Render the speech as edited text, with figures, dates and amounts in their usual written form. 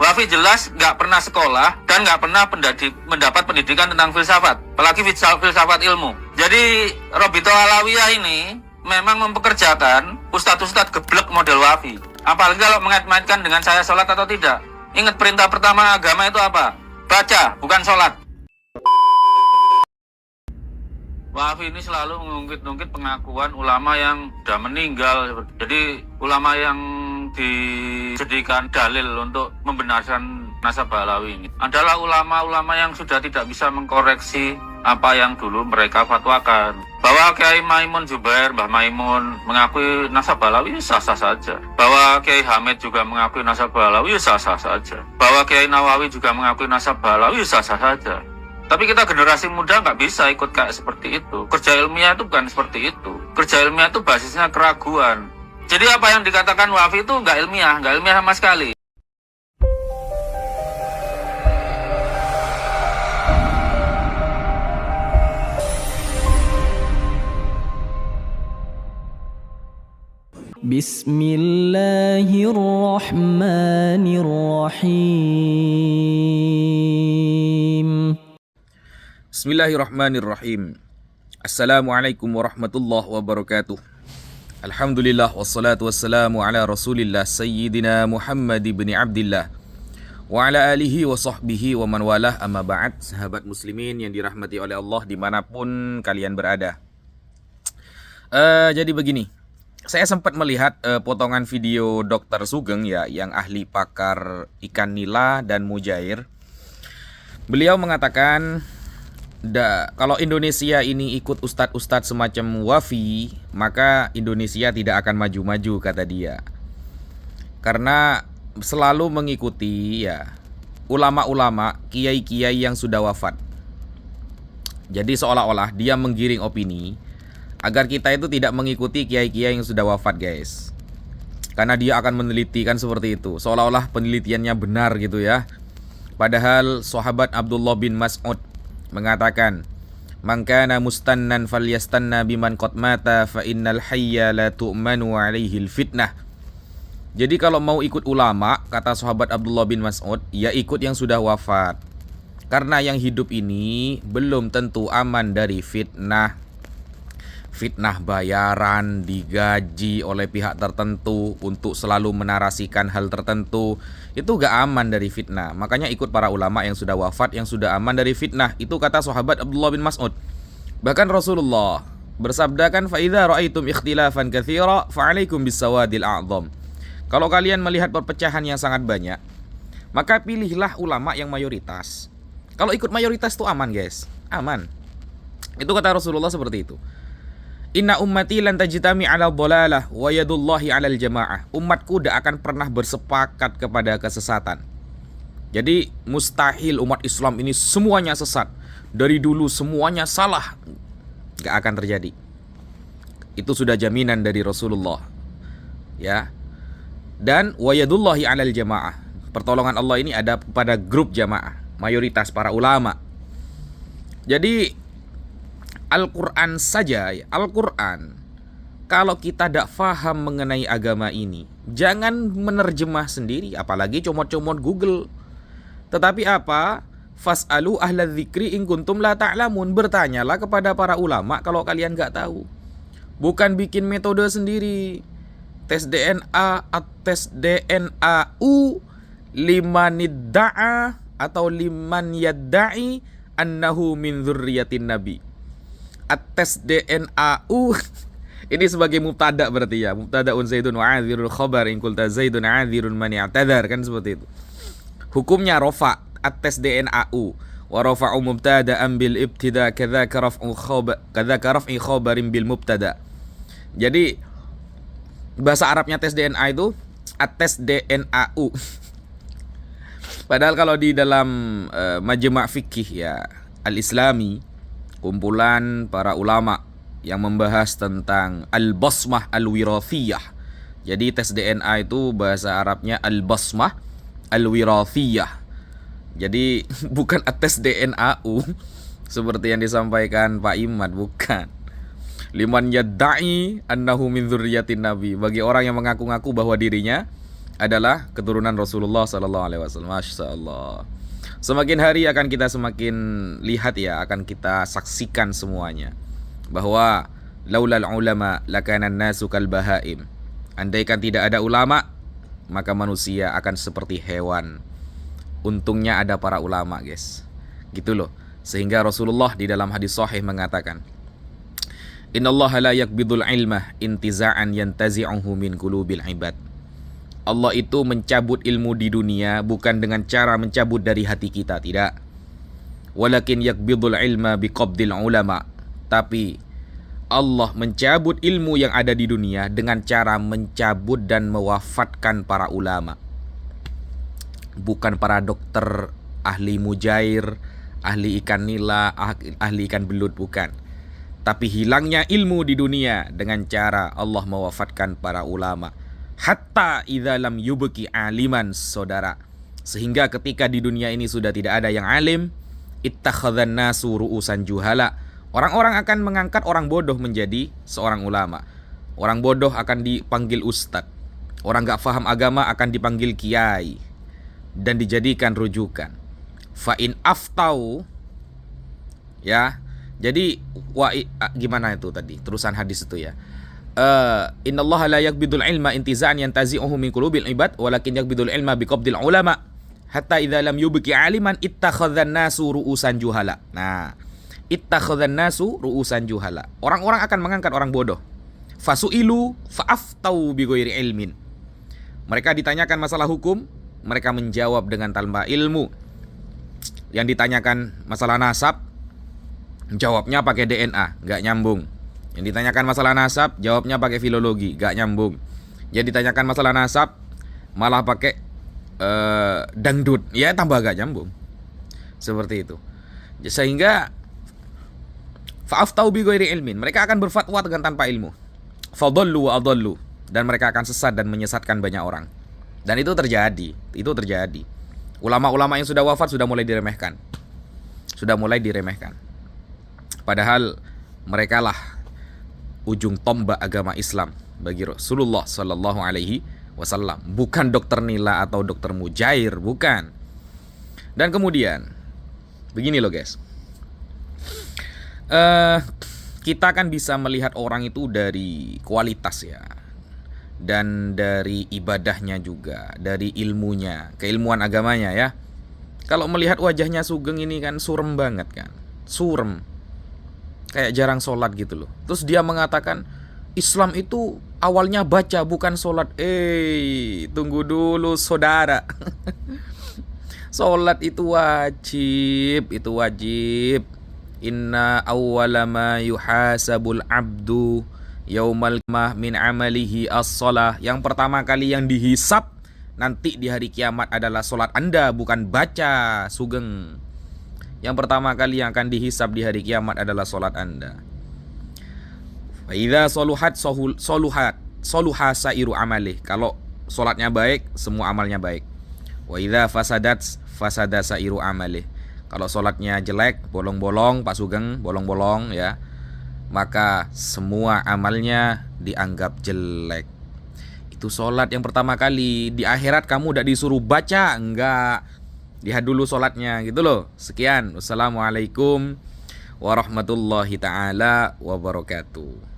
Wafi jelas nggak pernah sekolah dan nggak pernah mendapat pendidikan tentang filsafat, apalagi filsafat ilmu. Jadi Robito Alawiyah ini memang mempekerjakan ustadz-ustadz geblek model Wafi. Apalagi kalau mengait-ngaitkan dengan saya sholat atau tidak. Ingat perintah pertama agama itu apa? Baca, bukan sholat. Wafi ini selalu mengungkit-ungkit pengakuan ulama yang sudah meninggal. Jadi ulama yang dijadikan dalil untuk membenarkan nasabah Alawi ini adalah ulama-ulama yang sudah tidak bisa mengkoreksi apa yang dulu mereka fatwakan. Bahwa Kiai Maimun Zubair, Mbah Maimun mengakui nasabah Alawi sah-sah saja. Bahwa Kiai Hamid juga mengakui nasabah Alawi sah-sah saja. Bahwa Kiai Nawawi juga mengakui nasabah Alawi sah-sah saja. Tapi kita generasi muda nggak bisa ikut kayak seperti itu. Kerja ilmiah itu bukan seperti itu. Kerja ilmiah itu basisnya keraguan. Jadi apa yang dikatakan Wafi itu nggak ilmiah sama sekali. Bismillahirrahmanirrahim. Bismillahirrahmanirrahim. Assalamualaikum warahmatullahi wabarakatuh. Alhamdulillah wassalatu wassalamu ala Rasulillah Sayyidina Muhammad ibn Abdillah wa ala alihi wa sahbihi wa man walah, amma ba'd. Sahabat muslimin yang dirahmati oleh Allah dimanapun kalian berada. Jadi begini, saya sempat melihat potongan video Dr. Sugeng ya, yang ahli pakar ikan nila dan mujair. Beliau mengatakan, kalau Indonesia ini ikut ustadz-ustadz semacam Wafi, maka Indonesia tidak akan maju-maju, kata dia. Karena selalu mengikuti ya ulama-ulama, kiai-kiai yang sudah wafat. Jadi seolah-olah dia menggiring opini agar kita itu tidak mengikuti kiai-kiai yang sudah wafat, guys. Karena dia akan meneliti kan seperti itu, seolah-olah penelitiannya benar gitu ya. Padahal sahabat Abdullah bin Mas'ud mengatakan, "Man kana mustannan falyastanna biman qad mata fa innal hayya la tu'manu 'alaihi fitnah." Jadi kalau mau ikut ulama, kata sahabat Abdullah bin Mas'ud, ya ikut yang sudah wafat. Karena yang hidup ini belum tentu aman dari fitnah. Fitnah bayaran, digaji oleh pihak tertentu untuk selalu menarasikan hal tertentu, itu gak aman dari fitnah. Makanya ikut para ulama yang sudah wafat, yang sudah aman dari fitnah. Itu kata sahabat Abdullah bin Mas'ud. Bahkan Rasulullah bersabdakan, "Fa idza ra'aitum ikhtilafan katsira fa'alaikum bis-sawadil a'dham." Kalau kalian melihat perpecahan yang sangat banyak, maka pilihlah ulama yang mayoritas. Kalau ikut mayoritas itu aman, guys. Aman. Itu kata Rasulullah seperti itu. Inna ummati lan tajtami 'ala dhalalah wa yadullahi 'alal jamaah. Umatku tidak akan pernah bersepakat kepada kesesatan. Jadi mustahil umat Islam ini semuanya sesat. Dari dulu semuanya salah. Gak akan terjadi. Itu sudah jaminan dari Rasulullah. Ya. Dan wa yadullahi 'alal jamaah. Pertolongan Allah ini ada pada grup jamaah, mayoritas para ulama. Jadi Al-Quran saja, Al-Quran, kalau kita tidak faham mengenai agama ini, jangan menerjemah sendiri, apalagi comot-comot Google. Tetapi apa? Fas'alu ahla dzikri in kuntum la ta'lamun. Bertanyalah kepada para ulama kalau kalian nggak tahu. Bukan bikin metode sendiri. Tes DNA, tes DNAU, liman idda'a atau liman yadda'i annahu min dzurriyyatin nabi. Tes DNAU ini sebagai mubtada berarti ya, mubtadaun zaidun wa adzirul khabar in qulta zaidun adzirun man i'tadzar, kan seperti itu. Hukumnya rafa, tes DNAU wa rafa'u mubtada'an bil ibtida kadzaka raf'i khabarin bil mubtada. Jadi bahasa Arabnya tes DNA itu tes DNAU. Padahal kalau di dalam majma' fikih ya al-Islami, kumpulan para ulama yang membahas tentang al-basmah al-wirathiyah. Jadi tes DNA itu bahasa Arabnya al-basmah al-wirathiyah. Jadi bukan tes DNAU seperti yang disampaikan Pak Imad, bukan. Liman yadda'i annahu min dzurriyyatin nabi, bagi orang yang mengaku-ngaku bahwa dirinya adalah keturunan Rasulullah sallallahu alaihi wasallam. Masya Allah. Semakin hari akan kita semakin lihat ya, akan kita saksikan semuanya bahwa laulal ulama lakanan nasu kal bahaim. Andaikan tidak ada ulama, maka manusia akan seperti hewan. Untungnya ada para ulama, guys. Gitu loh. Sehingga Rasulullah di dalam hadis sahih mengatakan, Innallaha la yakbidul ilma intiza'an yantazi'uhu min qulubil ibad. Allah itu mencabut ilmu di dunia bukan dengan cara mencabut dari hati kita, tidak. Walakin yakbidul ilma biqabdil ulama. Tapi Allah mencabut ilmu yang ada di dunia dengan cara mencabut dan mewafatkan para ulama. Bukan para dokter, ahli mujair, ahli ikan nila, ahli ikan belut, bukan. Tapi hilangnya ilmu di dunia dengan cara Allah mewafatkan para ulama. Hatta idza lam yubqi aliman, saudara. Sehingga ketika di dunia ini sudah tidak ada yang alim, ittakhadhan nasu ru'usan juhala. Orang-orang akan mengangkat orang bodoh menjadi seorang ulama. Orang bodoh akan dipanggil ustadz. Orang gak faham agama akan dipanggil kiai dan dijadikan rujukan. Fa'in aftau, ya. Jadi gimana itu tadi terusan hadis itu ya. Innallaha la yakbidul ilma intiza'an yantazi'uhu min qulubil ibad walakin yakbidul ilma biqabdil ulama hatta idza lam yubqi aliman ittakhadhan nasu ru'usan juhala. Nah, ittakhadhan nasu ru'usan juhala. Orang-orang akan mengangkat orang bodoh. Fasu'ilu fa'aftau bighairi ilmin. Mereka ditanyakan masalah hukum, mereka menjawab dengan tanpa ilmu. Yang ditanyakan masalah nasab, jawabnya pakai DNA, gak nyambung. Yang ditanyakan masalah nasab, jawabnya pakai filologi, gak nyambung. Yang ditanyakan masalah nasab, malah pakai dangdut, ya tambah gak nyambung. Seperti itu. Sehingga fa'aftau bighairi ilmin, mereka akan berfatwa dengan tanpa ilmu. Fadallu wa adallu, dan mereka akan sesat dan menyesatkan banyak orang. Dan itu terjadi, Ulama-ulama yang sudah wafat sudah mulai diremehkan. Padahal mereka lah ujung tombak agama Islam bagi Rasulullah sallallahu alaihi wasallam, bukan dokter nila atau dokter mujair, bukan. Dan kemudian begini loh guys. Kita kan bisa melihat orang itu dari kualitas ya, dan dari ibadahnya juga, dari ilmunya, keilmuan agamanya ya. Kalau melihat wajahnya Sugeng ini kan surem banget kan, surem, kayak jarang sholat gitu loh. Terus dia mengatakan Islam itu awalnya baca bukan sholat. Tunggu dulu saudara. Sholat itu wajib. Inna awwala ma yuhasabul abdu yaumal qiyamah min amalihi as-shalah. Yang pertama kali yang dihisap nanti di hari kiamat adalah sholat Anda, bukan baca, Sugeng. Yang pertama kali yang akan dihisab di hari kiamat adalah solat Anda. Fa idza soluha sairu amalih. Kalau solatnya baik, semua amalnya baik. Wa idza fasada sairu amalih. Kalau solatnya jelek, bolong-bolong, Pak Sugeng, bolong-bolong ya, maka semua amalnya dianggap jelek. Itu solat yang pertama kali. Di akhirat kamu udah disuruh baca, enggak. Lihat dulu sholatnya gitu loh. Sekian. Wassalamualaikum warahmatullahi ta'ala wabarakatuh.